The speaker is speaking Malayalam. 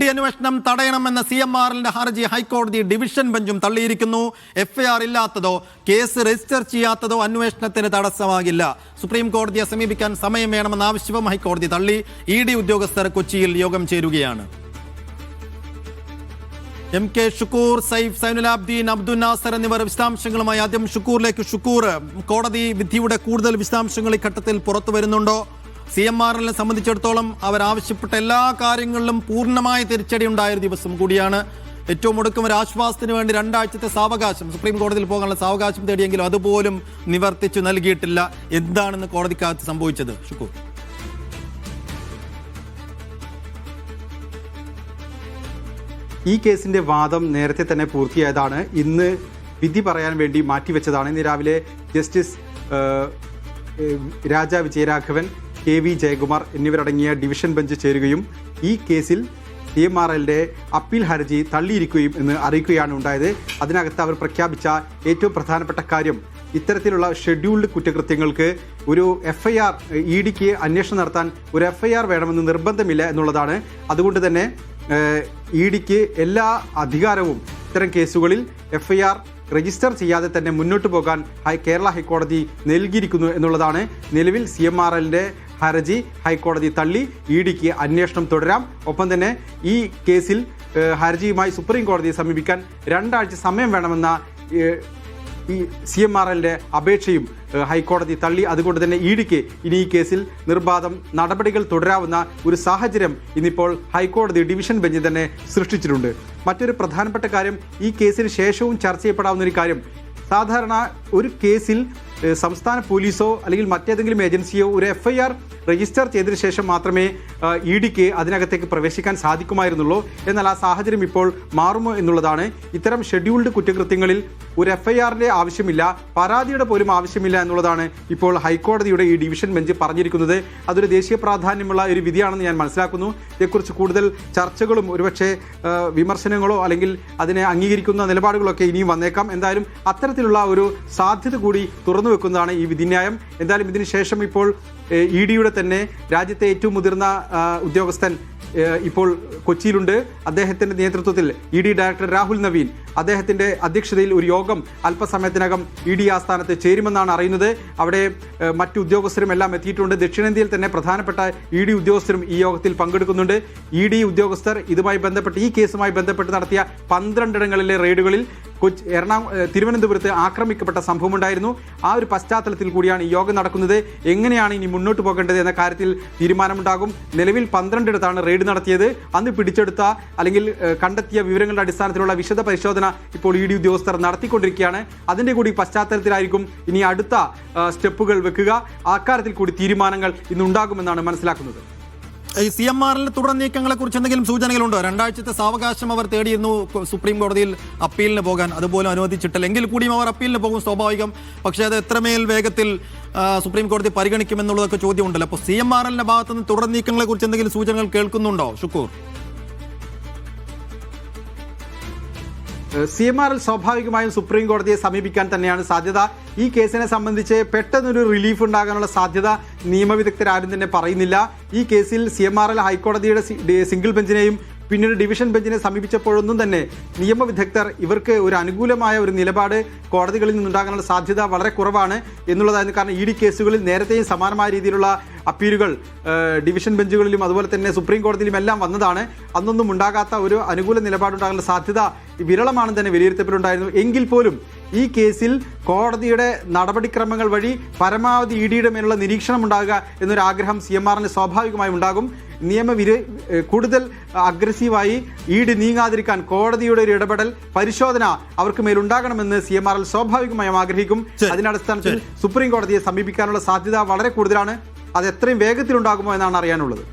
അന്വേഷണം തടയണമെന്ന CMRLന്റെ ഹർജി ഹൈക്കോടതി ഡിവിഷൻ ബെഞ്ചും തള്ളിയിരിക്കുന്നു. FIR ഇല്ലാത്തതോ കേസ് രജിസ്റ്റർ ചെയ്യാത്തതോ അന്വേഷണത്തിന് തടസ്സമാകില്ല. സുപ്രീം കോടതിയെ സമീപിക്കാൻ സമയം വേണമെന്ന ആവശ്യവും ഹൈക്കോടതി തള്ളി. ED ഉദ്യോഗസ്ഥർ കൊച്ചിയിൽ യോഗം ചേരുകയാണ്. MK ഷുക്കൂർ, സൈഫ്, സൈനുലാബ്ദീൻ, അബ്ദുൽ നാസർ എന്നിവർ വിശദാംശങ്ങളുമായി. ആദ്യം ഷുക്കൂറിലേക്ക്. ഷുക്കൂർ, കോടതി വിധിയുടെ കൂടുതൽ വിശദാംശങ്ങൾ ഈ ഘട്ടത്തിൽ പുറത്തു വരുന്നുണ്ടോ? CMRLനെ സംബന്ധിച്ചിടത്തോളം അവരാവശ്യപ്പെട്ട എല്ലാ കാര്യങ്ങളിലും പൂർണ്ണമായ തിരിച്ചടി ഉണ്ടായ ദിവസം കൂടിയാണ്. ഏറ്റവും ഒടുക്കം ഒരു ആശ്വാസത്തിന് വേണ്ടി 2 ആഴ്ചത്തെ സാവകാശം, സുപ്രീം കോടതിയിൽ പോകാനുള്ള സാവകാശം തേടിയെങ്കിലും അതുപോലും നിവർത്തിച്ചു നൽകിയിട്ടില്ല. എന്താണെന്ന് കോടതിക്കകത്ത് സംഭവിച്ചത് ഷുക്കൂർ? ഈ കേസിന്റെ വാദം നേരത്തെ തന്നെ പൂർത്തിയായതാണ്. ഇന്ന് വിധി പറയാൻ വേണ്ടി മാറ്റിവെച്ചതാണ്. ഇന്ന് രാവിലെ ജസ്റ്റിസ് രാജ വിജയരാഘവൻ, KV ജയകുമാർ എന്നിവരടങ്ങിയ ഡിവിഷൻ ബെഞ്ച് ചേരുകയും ഈ കേസിൽ CMRLന്റെ അപ്പീൽ ഹർജി തള്ളിയിരിക്കുകയും എന്ന് അറിയിക്കുകയാണ് ഉണ്ടായത്. അതിനകത്ത് അവർ പ്രഖ്യാപിച്ച ഏറ്റവും പ്രധാനപ്പെട്ട കാര്യം, ഇത്തരത്തിലുള്ള ഷെഡ്യൂൾഡ് കുറ്റകൃത്യങ്ങൾക്ക് ഒരു FIR, EDക്ക് അന്വേഷണം നടത്താൻ ഒരു FIR വേണമെന്ന് നിർബന്ധമില്ല എന്നുള്ളതാണ്. അതുകൊണ്ട് തന്നെ EDക്ക് എല്ലാ അധികാരവും ഇത്തരം കേസുകളിൽ FIR രജിസ്റ്റർ ചെയ്യാതെ തന്നെ മുന്നോട്ട് പോകാൻ കേരള ഹൈക്കോടതി നൽകിയിരിക്കുന്നു എന്നുള്ളതാണ്. നിലവിൽ CMRLന്റെ ഹർജി ഹൈക്കോടതി തള്ളി. EDക്ക് അന്വേഷണം തുടരാം. ഒപ്പം തന്നെ ഈ കേസിൽ ഹർജിയുമായി സുപ്രീം കോടതിയെ സമീപിക്കാൻ 2 ആഴ്ച സമയം വേണമെന്ന ഈ CMRLന്റെ അപേക്ഷയും ഹൈക്കോടതി തള്ളി. അതുകൊണ്ട് തന്നെ EDക്ക് ഇനി ഈ കേസിൽ നിർബാധം നടപടികൾ തുടരാവുന്ന ഒരു സാഹചര്യം ഇന്നിപ്പോൾ ഹൈക്കോടതി ഡിവിഷൻ ബെഞ്ച് തന്നെ സൃഷ്ടിച്ചിട്ടുണ്ട്. മറ്റൊരു പ്രധാനപ്പെട്ട കാര്യം, ഈ കേസിന് ശേഷവും ചർച്ച ചെയ്യപ്പെടാവുന്ന ഒരു കാര്യം, സാധാരണ ഒരു കേസിൽ സംസ്ഥാന പോലീസോ അല്ലെങ്കിൽ മറ്റേതെങ്കിലും ഏജൻസിയോ ഒരു FIR രജിസ്റ്റർ ചെയ്തതിനു ശേഷം മാത്രമേ EDക്ക് അതിനകത്തേക്ക് പ്രവേശിക്കാൻ സാധിക്കുമായിരുന്നുള്ളൂ. എന്നാൽ ആ സാഹചര്യം ഇപ്പോൾ മാറുമോ എന്നുള്ളതാണ്. ഇത്തരം ഷെഡ്യൂൾഡ് കുറ്റകൃത്യങ്ങളിൽ ഒരു FIRന്റെ ആവശ്യമില്ല, പരാതിയുടെ പോലും ആവശ്യമില്ല എന്നുള്ളതാണ് ഇപ്പോൾ ഹൈക്കോടതിയുടെ ഈ ഡിവിഷൻ ബെഞ്ച് പറഞ്ഞിരിക്കുന്നത്. അതൊരു ദേശീയ പ്രാധാന്യമുള്ള ഒരു വിധിയാണെന്ന് ഞാൻ മനസ്സിലാക്കുന്നു. ഇതേക്കുറിച്ച് കൂടുതൽ ചർച്ചകളും ഒരുപക്ഷെ വിമർശനങ്ങളോ അല്ലെങ്കിൽ അതിനെ അംഗീകരിക്കുന്ന നിലപാടുകളൊക്കെ ഇനിയും വന്നേക്കാം. എന്തായാലും അത്തരത്തിലുള്ള ഒരു സാധ്യത കൂടി തുറന്നു വെക്കുന്നതാണ് ഈ വിധിന്യായം. എന്തായാലും ഇതിന് ശേഷം ഇപ്പോൾ EDയുടെ തന്നെ രാജ്യത്തെ ഏറ്റവും മുതിർന്ന ഉദ്യോഗസ്ഥൻ ഇപ്പോൾ കൊച്ചിയിലുണ്ട്. അദ്ദേഹത്തിൻ്റെ നേതൃത്വത്തിൽ ED ഡയറക്ടർ രാഹുൽ നവീൻ, അദ്ദേഹത്തിൻ്റെ അധ്യക്ഷതയിൽ ഒരു യോഗം അല്പസമയത്തിനകം ED ആസ്ഥാനത്ത് ചേരുമെന്നാണ് അറിയുന്നത്. അവിടെ മറ്റു ഉദ്യോഗസ്ഥരും എല്ലാം എത്തിയിട്ടുണ്ട്. ദക്ഷിണേന്ത്യയിൽ തന്നെ പ്രധാനപ്പെട്ട ED ഉദ്യോഗസ്ഥരും ഈ യോഗത്തിൽ പങ്കെടുക്കുന്നുണ്ട്. ED ഉദ്യോഗസ്ഥർ ഇതുമായി ബന്ധപ്പെട്ട്, ഈ കേസുമായി ബന്ധപ്പെട്ട് നടത്തിയ 12 ഇടങ്ങളിലെ റെയ്ഡുകളിൽ തിരുവനന്തപുരത്ത് ആക്രമിക്കപ്പെട്ട സംഭവമുണ്ടായിരുന്നു. ആ ഒരു പശ്ചാത്തലത്തിൽ കൂടിയാണ് ഈ യോഗം നടക്കുന്നത്. എങ്ങനെയാണ് ഇനി മുന്നോട്ട് പോകേണ്ടത് എന്ന കാര്യത്തിൽ തീരുമാനമുണ്ടാകും. നിലവിൽ 12 ഇടത്താണ് റെയ്ഡ് നടത്തിയത്. അന്ന് പിടിച്ചെടുത്ത അല്ലെങ്കിൽ കണ്ടെത്തിയ വിവരങ്ങളുടെ അടിസ്ഥാനത്തിലുള്ള വിശദ പരിശോധന ഇപ്പോൾ ED ഉദ്യോഗസ്ഥർ നടത്തിക്കൊണ്ടിരിക്കുകയാണ്. അതിൻ്റെ കൂടി പശ്ചാത്തലത്തിലായിരിക്കും ഇനി അടുത്ത സ്റ്റെപ്പുകൾ വെക്കുക. അക്കാര്യത്തിൽ കൂടി തീരുമാനങ്ങൾ ഇന്നുണ്ടാകുമെന്നാണ് മനസ്സിലാക്കുന്നത്. ഈ CMRLന്റെ തുടർ നീക്കങ്ങളെ കുറിച്ച് എന്തെങ്കിലും സൂചനകളുണ്ടോ? 2 ആഴ്ചത്തെ സാവകാശം അവർ തേടിയിരുന്നു സുപ്രീം കോടതിയിൽ അപ്പീലിന് പോകാൻ, അതുപോലും അനുവദിച്ചിട്ടില്ല. എങ്കിൽ കൂടിയും അവർ അപ്പീലിന് പോകും, സ്വാഭാവികം. പക്ഷേ അത് എത്രമേൽ വേഗത്തിൽ സുപ്രീം കോടതി പരിഗണിക്കുമെന്നുള്ളതൊക്കെ ചോദ്യമുണ്ടല്ലോ. അപ്പോൾ CMRLന്റെ ഭാഗത്തു നിന്ന് തുടർ നീക്കങ്ങളെ കുറിച്ച് എന്തെങ്കിലും സൂചനകൾ കേൾക്കുന്നുണ്ടോ ഷുക്കൂർ? CMRL സ്വാഭാവികമായും സുപ്രീം കോടതിയെ സമീപിക്കാൻ തന്നെയാണ് സാധ്യത. ഈ കേസിനെ സംബന്ധിച്ച് പെട്ടെന്നൊരു റിലീഫ് ഉണ്ടാകാനുള്ള സാധ്യത നിയമവിദഗ്ധരാരും തന്നെ പറയുന്നില്ല. ഈ കേസിൽ CMRL ഹൈക്കോടതിയുടെ സിംഗിൾ ബെഞ്ചിനെയും പിന്നീട് ഡിവിഷൻ ബെഞ്ചിനെ സമീപിച്ചപ്പോഴൊന്നും തന്നെ നിയമവിദഗ്ധർ ഇവർക്ക് ഒരു അനുകൂലമായ ഒരു നിലപാട് കോടതികളിൽ നിന്നുണ്ടാകാനുള്ള സാധ്യത വളരെ കുറവാണ് എന്നുള്ളതായിരുന്നു. കാരണം ED കേസുകളിൽ നേരത്തെയും സമാനമായ രീതിയിലുള്ള അപ്പീലുകൾ ഡിവിഷൻ ബെഞ്ചുകളിലും അതുപോലെ തന്നെ സുപ്രീം കോടതിയിലും എല്ലാം വന്നതാണ്. അന്നൊന്നും ഉണ്ടാകാത്ത ഒരു അനുകൂല നിലപാടുണ്ടാകാനുള്ള സാധ്യത വിരളമാണെന്ന് തന്നെ വിലയിരുത്തപ്പെട്ടുണ്ടായിരുന്നു. എങ്കിൽ പോലും ഈ കേസിൽ കോടതിയുടെ നടപടിക്രമങ്ങൾ വഴി പരമാവധി EDയുടെ മേലുള്ള നിരീക്ഷണം ഉണ്ടാകുക എന്നൊരാഗ്രഹം CMRLന് സ്വാഭാവികമായും ഉണ്ടാകും. കൂടുതൽ അഗ്രസീവായി ED നീങ്ങാതിരിക്കാൻ കോടതിയുടെ ഒരു ഇടപെടൽ, പരിശോധന അവർക്ക് മേലുണ്ടാകണമെന്ന് CMRL സ്വാഭാവികമായും ആഗ്രഹിക്കും. അതിനടിസ്ഥാനത്തിൽ സുപ്രീം കോടതിയെ സമീപിക്കാനുള്ള സാധ്യത വളരെ കൂടുതലാണ്. അത് എത്രയും വേഗത്തിലുണ്ടാകുമോ എന്നാണ് അറിയാനുള്ളത്.